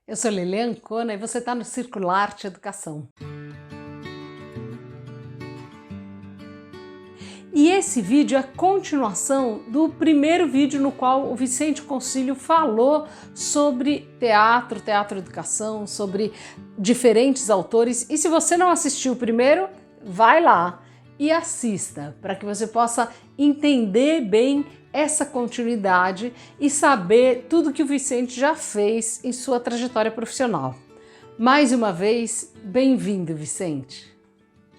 Eu sou Lilian Ancona e você está no Círculo Arte Educação. E esse vídeo é a continuação do primeiro vídeo no qual o Vicente Concílio falou sobre teatro, teatro-educação, sobre diferentes autores. E se você não assistiu o primeiro, vai lá e assista, para que você possa entender bem essa continuidade e saber tudo que o Vicente já fez em sua trajetória profissional. Mais uma vez, bem-vindo, Vicente.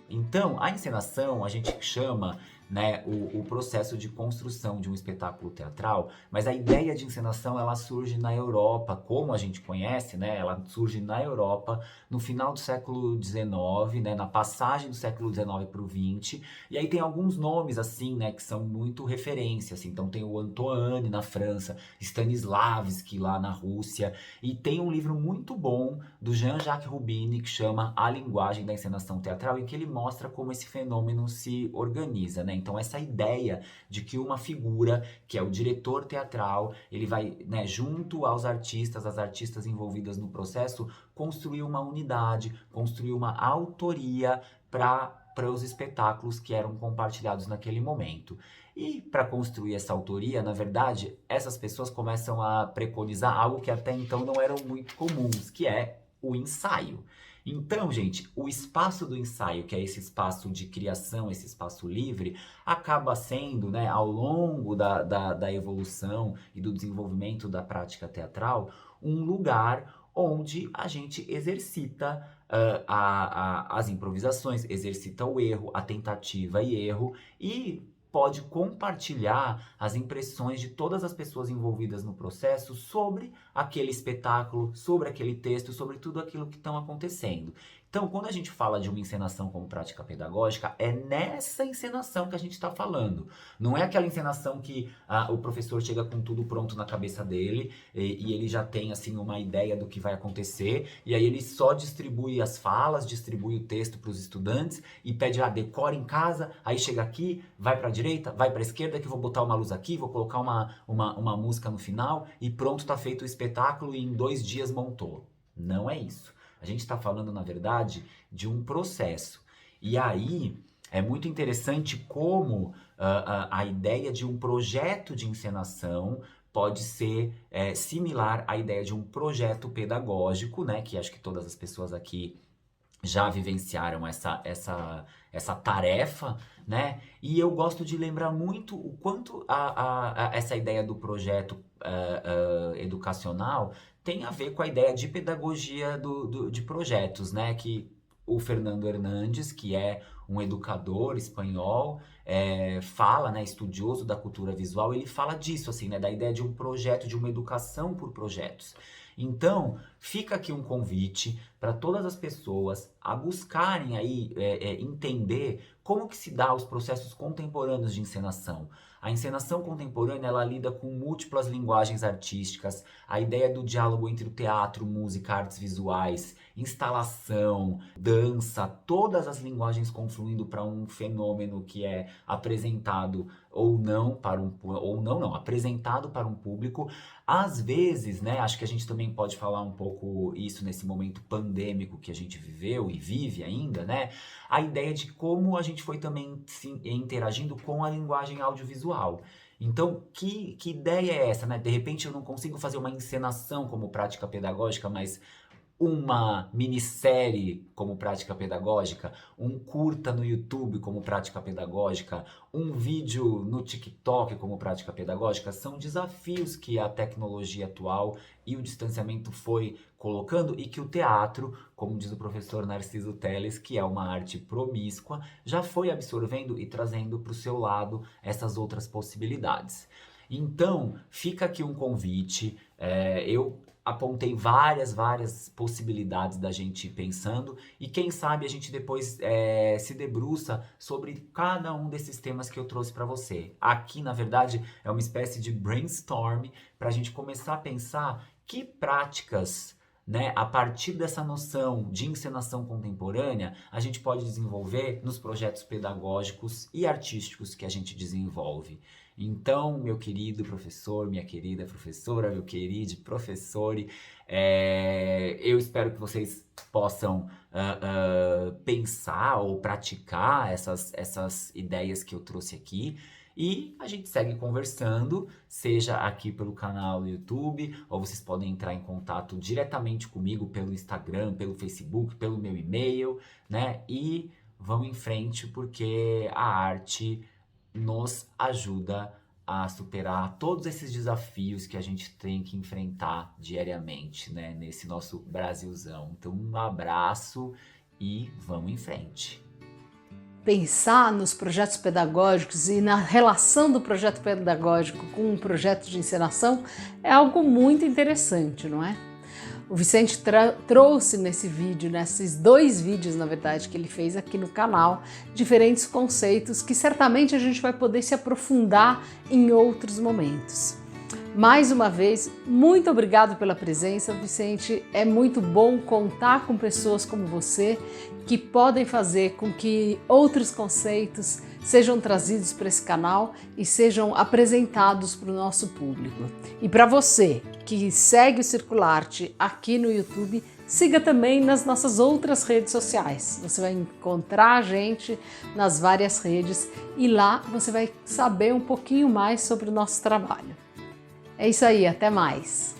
Então, a encenação a gente chama, né, o processo de construção de um espetáculo teatral, mas a ideia de encenação ela surge na Europa, como a gente conhece, né, ela surge na Europa no final do século XIX, né, na passagem do século XIX para o XX, e aí tem alguns nomes assim, né, que são muito referência, assim. Então tem o Antoine na França, Stanislavski lá na Rússia, e tem um livro muito bom do Jean-Jacques Rubini que chama A Linguagem da Encenação Teatral, em que ele mostra como esse fenômeno se organiza, né? Então essa ideia de que uma figura, que é o diretor teatral, ele vai, né, junto aos artistas, as artistas envolvidas no processo, construir uma unidade, construir uma autoria para os espetáculos que eram compartilhados naquele momento. E para construir essa autoria, na verdade, essas pessoas começam a preconizar algo que até então não eram muito comuns, que é o ensaio. Então, gente, o espaço do ensaio, que é esse espaço de criação, esse espaço livre, acaba sendo, né, ao longo da evolução e do desenvolvimento da prática teatral, um lugar onde a gente exercita as improvisações, exercita o erro, a tentativa e erro, e pode compartilhar as impressões de todas as pessoas envolvidas no processo sobre aquele espetáculo, sobre aquele texto, sobre tudo aquilo que estão acontecendo. Então, quando a gente fala de uma encenação como prática pedagógica, é nessa encenação que a gente está falando. Não é aquela encenação que o professor chega com tudo pronto na cabeça dele e ele já tem assim uma ideia do que vai acontecer, e aí ele só distribui as falas, distribui o texto para os estudantes e pede, decora em casa, aí chega aqui, vai para a direita, vai para a esquerda, que eu vou botar uma luz aqui, vou colocar uma música no final e pronto, está feito o espetáculo e em 2 dias montou. Não é isso. A gente está falando, na verdade, de um processo. E aí é muito interessante como a ideia de um projeto de encenação pode ser similar à ideia de um projeto pedagógico, né? Que acho que todas as pessoas aqui já vivenciaram essa tarefa, né? E eu gosto de lembrar muito o quanto essa ideia do projeto educacional tem a ver com a ideia de pedagogia de projetos, né? Que o Fernando Hernandes, que é um educador espanhol, fala, né, estudioso da cultura visual, ele fala disso, assim, né, da ideia de um projeto, de uma educação por projetos. Então, fica aqui um convite para todas as pessoas a buscarem aí entender como que se dá os processos contemporâneos de encenação. A encenação contemporânea, ela lida com múltiplas linguagens artísticas, a ideia do diálogo entre o teatro, música, artes visuais, instalação, dança, todas as linguagens confluindo para um fenômeno que é apresentado ou não para apresentado para um público. Às vezes, né, acho que a gente também pode falar um pouco isso nesse momento pandêmico que a gente viveu e vive ainda, né? A ideia de como a gente foi também interagindo com a linguagem audiovisual. Então, que ideia é essa, né? De repente eu não consigo fazer uma encenação como prática pedagógica, mas uma minissérie como prática pedagógica, um curta no YouTube como prática pedagógica, um vídeo no TikTok como prática pedagógica, são desafios que a tecnologia atual e o distanciamento foi colocando e que o teatro, como diz o professor Narciso Teles, que é uma arte promíscua, já foi absorvendo e trazendo para o seu lado essas outras possibilidades. Então, fica aqui um convite. Eu apontei várias possibilidades da gente ir pensando e quem sabe a gente depois se debruça sobre cada um desses temas que eu trouxe para você. Aqui, na verdade, é uma espécie de brainstorm para a gente começar a pensar que práticas, né, a partir dessa noção de encenação contemporânea, a gente pode desenvolver nos projetos pedagógicos e artísticos que a gente desenvolve. Então, meu querido professor, minha querida professora, meu querido professor, Eu espero que vocês possam pensar ou praticar essas ideias que eu trouxe aqui. E a gente segue conversando, seja aqui pelo canal do YouTube, ou vocês podem entrar em contato diretamente comigo pelo Instagram, pelo Facebook, pelo meu e-mail, né? E vamos em frente, porque a arte nos ajuda a superar todos esses desafios que a gente tem que enfrentar diariamente, né? Nesse nosso Brasilzão. Então, um abraço e vamos em frente. Pensar nos projetos pedagógicos e na relação do projeto pedagógico com um projeto de encenação é algo muito interessante, não é? O Vicente trouxe nesse vídeo, nesses 2 vídeos, na verdade, que ele fez aqui no canal, diferentes conceitos que certamente a gente vai poder se aprofundar em outros momentos. Mais uma vez, muito obrigado pela presença, Vicente. É muito bom contar com pessoas como você que podem fazer com que outros conceitos sejam trazidos para esse canal e sejam apresentados para o nosso público. E para você que segue o Circularte aqui no YouTube, siga também nas nossas outras redes sociais. Você vai encontrar a gente nas várias redes e lá você vai saber um pouquinho mais sobre o nosso trabalho. É isso aí, até mais!